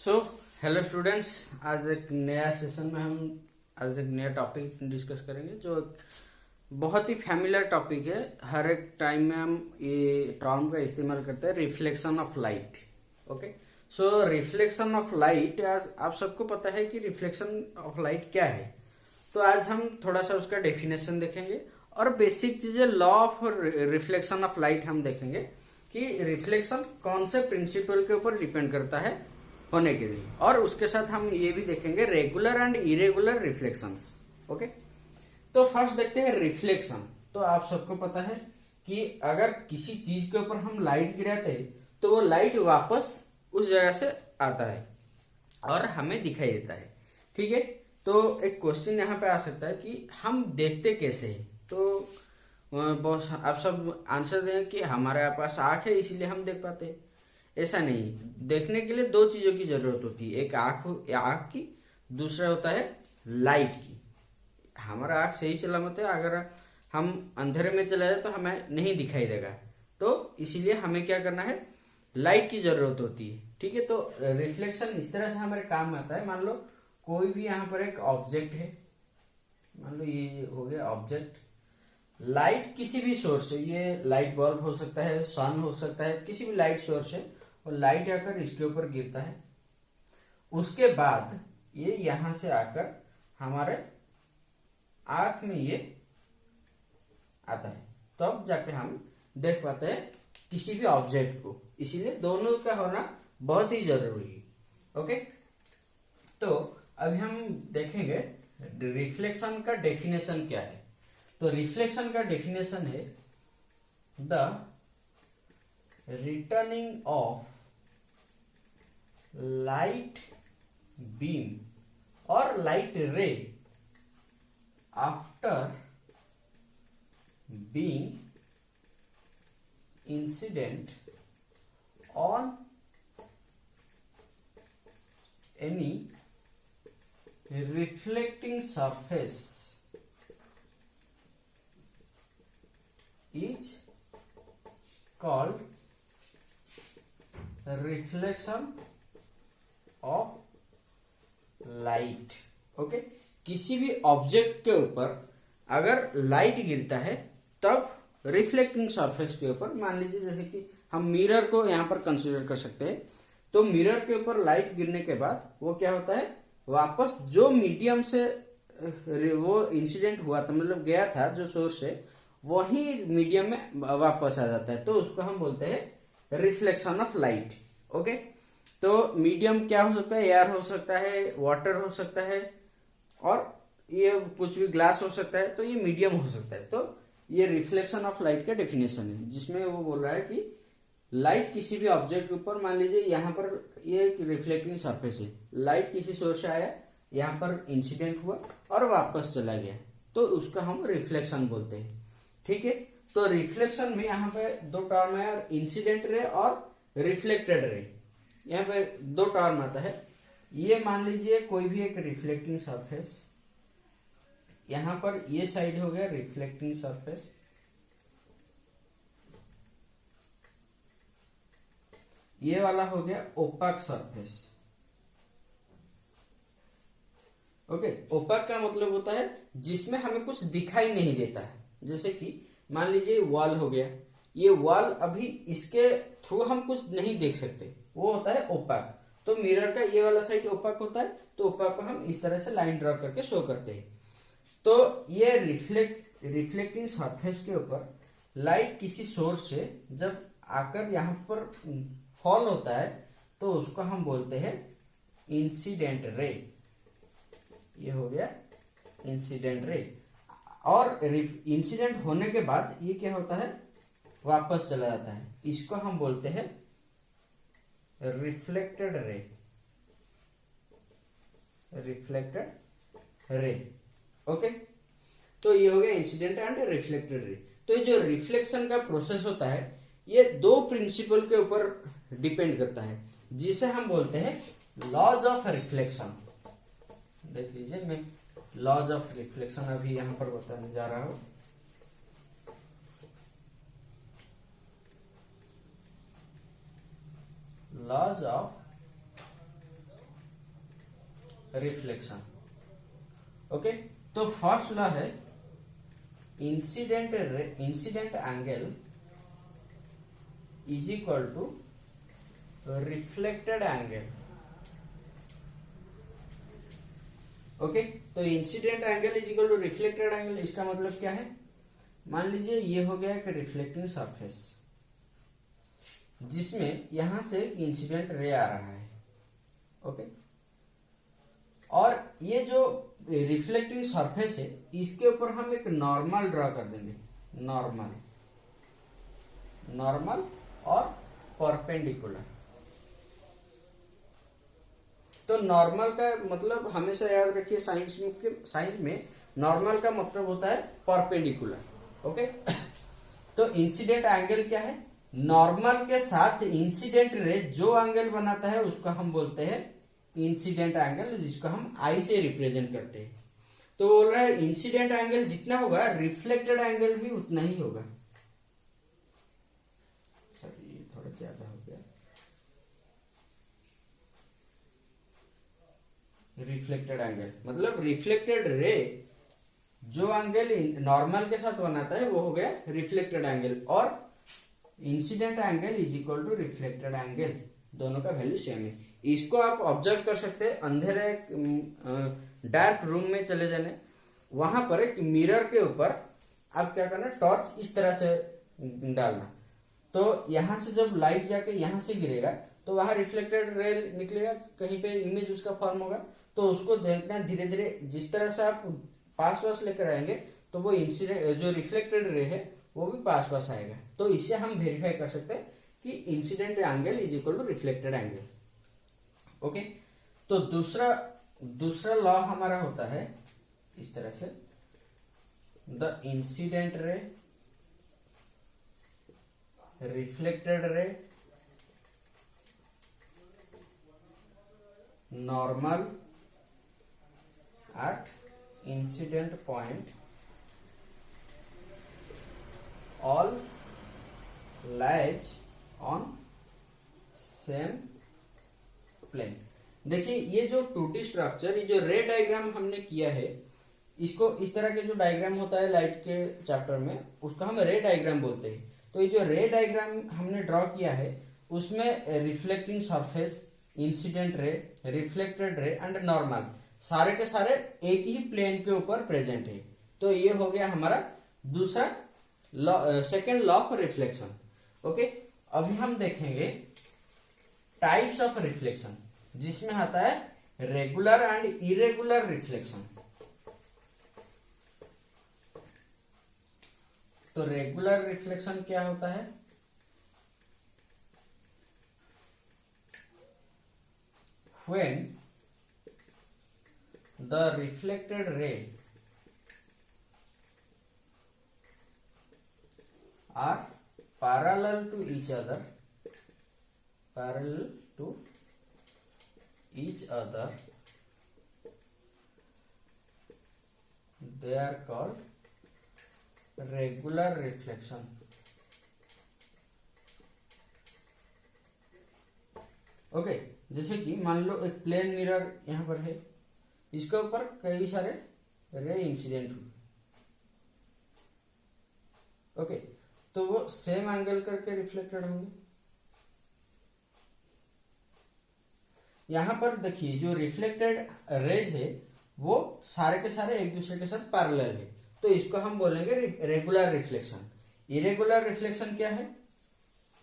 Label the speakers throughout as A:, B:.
A: So hello students, आज एक नया सेशन में हम आज एक नया टॉपिक डिस्कस करेंगे जो एक बहुत ही फैमिलियर टॉपिक है। हर एक टाइम में हम ये टर्म का इस्तेमाल करते हैं, reflection of light. Okay, so reflection of light, आज आप सबको पता है कि रिफ्लेक्शन ऑफ लाइट क्या है। तो आज हम थोड़ा सा उसका डेफिनेशन देखेंगे और बेसिक चीजें law of reflection of light हम देखेंगे कि रिफ्लेक्शन कौन से प्रिंसिपल के ऊपर डिपेंड करता है होने के लिए, और उसके साथ हम ये भी देखेंगे regular and irregular reflections. Okay, तो फर्स्ट देखते हैं रिफ्लेक्शन। तो आप सबको पता है कि अगर किसी चीज के ऊपर हम लाइट गिराते हैं तो वो लाइट वापस उस जगह से आता है और हमें दिखाई देता है। ठीक है, तो एक क्वेश्चन यहाँ पे आ सकता है कि हम देखते कैसे हैं। तो बहुत आप सब आंसर दें कि हमारे पास आंख है इसीलिए हम देख पाते हैं। ऐसा नहीं, देखने के लिए दो चीजों की जरूरत होती है, एक आंख की, दूसरा होता है लाइट की। हमारा आंख सही सलामत है, अगर हम अंधेरे में चला जाए तो हमें नहीं दिखाई देगा, तो इसीलिए हमें क्या करना है, लाइट की जरूरत होती है। ठीक है, तो रिफ्लेक्शन इस तरह से हमारे काम में आता है। मान लो कोई भी यहाँ पर एक ऑब्जेक्ट है, मान लो ये हो गया ऑब्जेक्ट, लाइट किसी भी सोर्स से, ये लाइट बल्ब हो सकता है, सन हो सकता है, किसी भी लाइट सोर्स है, और लाइट आकर इसके ऊपर गिरता है। उसके बाद ये यहां से आकर हमारे आंख में ये आता है, तब तो जाके हम देख पाते हैं किसी भी ऑब्जेक्ट को। इसीलिए दोनों का होना बहुत ही जरूरी है। ओके, तो अभी हम देखेंगे रिफ्लेक्शन का डेफिनेशन क्या है। तो रिफ्लेक्शन का डेफिनेशन है the returning of light beam और light ray after being incident on any reflecting surface is called reflection of light. Okay, किसी भी ऑब्जेक्ट के ऊपर अगर लाइट गिरता है तब रिफ्लेक्टिंग सरफेस के ऊपर, मान लीजिए जैसे कि हम मिरर को यहां पर कंसीडर कर सकते हैं, तो मिरर के ऊपर लाइट गिरने के बाद वो क्या होता है, वापस जो मीडियम से वो इंसिडेंट हुआ था, मतलब गया था जो सोर्स है, वही मीडियम में वापस आ जाता है, तो उसको हम बोलते हैं रिफ्लेक्शन ऑफ लाइट। ओके, तो मीडियम क्या हो सकता है, एयर हो सकता है, वाटर हो सकता है, और ये कुछ भी ग्लास हो सकता है, तो ये मीडियम हो सकता है। तो ये रिफ्लेक्शन ऑफ लाइट का डेफिनेशन है, जिसमें वो बोल रहा है कि लाइट किसी भी ऑब्जेक्ट के ऊपर, मान लीजिए यहाँ पर ये रिफ्लेक्टिंग सरफेस है, लाइट किसी सोर्स से आया, यहाँ पर इंसिडेंट हुआ और वापस चला गया, तो उसका हम रिफ्लेक्शन बोलते हैं। ठीक है, तो रिफ्लेक्शन में यहाँ पे दो टर्म है, इंसिडेंट रे और रिफ्लेक्टेड रे। यहाँ पे दो टर्म आता है। ये मान लीजिए कोई भी एक रिफ्लेक्टिंग सरफेस, यहाँ पर ये साइड हो गया रिफ्लेक्टिंग सरफेस, ये वाला हो गया ओपाक सरफेस। ओके, ओपाक का मतलब होता है जिसमें हमें कुछ दिखाई नहीं देता है। जैसे कि मान लीजिए वॉल हो गया, ये वॉल अभी इसके थ्रू हम कुछ नहीं देख सकते, वो होता है ओपाक। तो मिरर का ये वाला साइड ओपाक होता है, तो ओपाक को हम इस तरह से लाइन ड्रॉ करके शो करते हैं। तो ये रिफ्लेक्टिंग सरफेस के ऊपर लाइट किसी सोर्स से जब आकर यहाँ पर फॉल होता है, तो उसको हम बोलते हैं इंसिडेंट रे। ये हो गया इंसिडेंट रे। और इंसिडेंट होने के बाद ये क्या होता है, वापस चला जाता है, इसको हम बोलते हैं रिफ्लेक्टेड रे। रिफ्लेक्टेड रे। ओके, तो ये हो गया इंसिडेंट एंड रिफ्लेक्टेड रे। तो ये जो रिफ्लेक्शन का प्रोसेस होता है, ये दो प्रिंसिपल के ऊपर डिपेंड करता है, जिसे हम बोलते हैं लॉज ऑफ रिफ्लेक्शन। देख लीजिए, मैं लॉज ऑफ रिफ्लेक्शन अभी यहां पर बताने जा रहा हूं। laws of reflection. ओके, तो फर्स्ट लॉ है incident angle is equal to reflected angle. Okay, तो incident angle is equal to reflected angle, इसका मतलब क्या है? मान लीजिए ये हो गया एक रिफ्लेक्टिंग सरफेस जिसमें यहां से इंसिडेंट रे आ रहा है। ओके, और ये जो रिफ्लेक्टिंग सरफेस है इसके ऊपर हम एक नॉर्मल ड्रॉ कर देंगे, नॉर्मल और परपेंडिकुलर। तो नॉर्मल का मतलब हमेशा याद रखिए, साइंस में नॉर्मल का मतलब होता है परपेंडिकुलर। ओके, तो इंसिडेंट एंगल क्या है? नॉर्मल के साथ इंसिडेंट रे जो एंगल बनाता है उसको हम बोलते हैं इंसिडेंट एंगल, जिसको हम आई से रिप्रेजेंट करते हैं। तो बोल रहा है इंसिडेंट एंगल जितना होगा रिफ्लेक्टेड एंगल भी उतना ही होगा। सॉरी, ये थोड़ा ज्यादा हो गया। रिफ्लेक्टेड एंगल मतलब रिफ्लेक्टेड रे जो एंगल नॉर्मल के साथ बनाता है वो हो गया रिफ्लेक्टेड एंगल, और incident angle is equal to reflected angle, दोनों का वैल्यू सेम है। इसको आप ऑब्जर्व कर सकते हैं, अंधेरे डार्क रूम में चले जाने, वहां पर एक मिरर के ऊपर आप क्या करना, टॉर्च इस तरह से डालना, तो यहां से जब लाइट जाके यहां से गिरेगा तो वहां रिफ्लेक्टेड रे निकलेगा, कहीं पे इमेज उसका फॉर्म होगा। तो उसको देखना धीरे धीरे, जिस तरह से आप पास लेकर आएंगे तो वो इंसिडेंट जो रिफ्लेक्टेड रे है वो भी पास आएगा। तो इससे हम वेरीफाई कर सकते हैं कि incident angle is equal to reflected angle. Okay, तो दूसरा लॉ हमारा होता है इस तरह से, the incident ray, reflected ray, normal at incident point all lies on same plane। देखिए ये जो 2D स्ट्रक्चर, ये जो रे डायग्राम हमने किया है, इसको इस तरह के जो डायग्राम होता है लाइट के चैप्टर में उसको हम रे डायग्राम बोलते हैं। तो ये जो रे डायग्राम हमने ड्रॉ किया है उसमें reflecting surface, incident ray, reflected रे एंड नॉर्मल सारे के सारे एक ही प्लेन के ऊपर प्रेजेंट है। तो ये हो गया हमारा दूसरा law, second law of reflection. Okay, अभी हम देखेंगे टाइप्स ऑफ रिफ्लेक्शन, जिसमें आता है रेगुलर एंड इरेगुलर रिफ्लेक्शन। तो रेगुलर रिफ्लेक्शन क्या होता है? When the reflected ray are parallel to each other, they are called regular reflection। Okay, जैसे कि मान लो एक प्लेन मिरर यहां पर है, इसके ऊपर कई सारे रे इंसिडेंट हुए। ओके, तो वो सेम एंगल करके रिफ्लेक्टेड होंगे। यहां पर देखिए जो रिफ्लेक्टेड रेज है वो सारे के सारे एक दूसरे के साथ पैरेलल है, तो इसको हम बोलेंगे रेगुलर रिफ्लेक्शन। इरेगुलर रिफ्लेक्शन क्या है?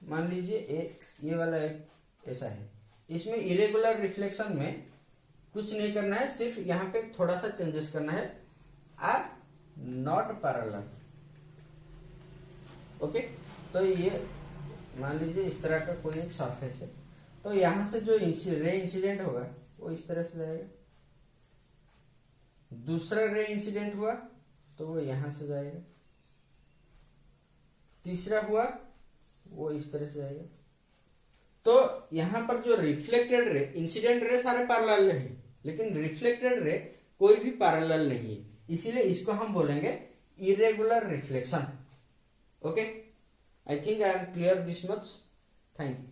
A: मान लीजिए ये वाला एक ऐसा है, इसमें इरेगुलर रिफ्लेक्शन में कुछ नहीं करना है, सिर्फ यहाँ पे थोड़ा सा चेंजेस करना है, आर नॉट पैरेलल। ओके, तो ये मान लीजिए इस तरह का कोई एक सरफेस है, तो यहां से जो रे इंसिडेंट होगा वो इस तरह से जाएगा, दूसरा रे इंसिडेंट हुआ तो वो यहां से जाएगा, तीसरा हुआ वो इस तरह से जाएगा। तो यहां पर जो रिफ्लेक्टेड रे, इंसिडेंट रे सारे पैरेलल है, लेकिन रिफ्लेक्टेड रे कोई भी पैरेलल नहीं है, इसीलिए इसको हम बोलेंगे irregular reflection. Okay, I think I am clear this much. Thank you.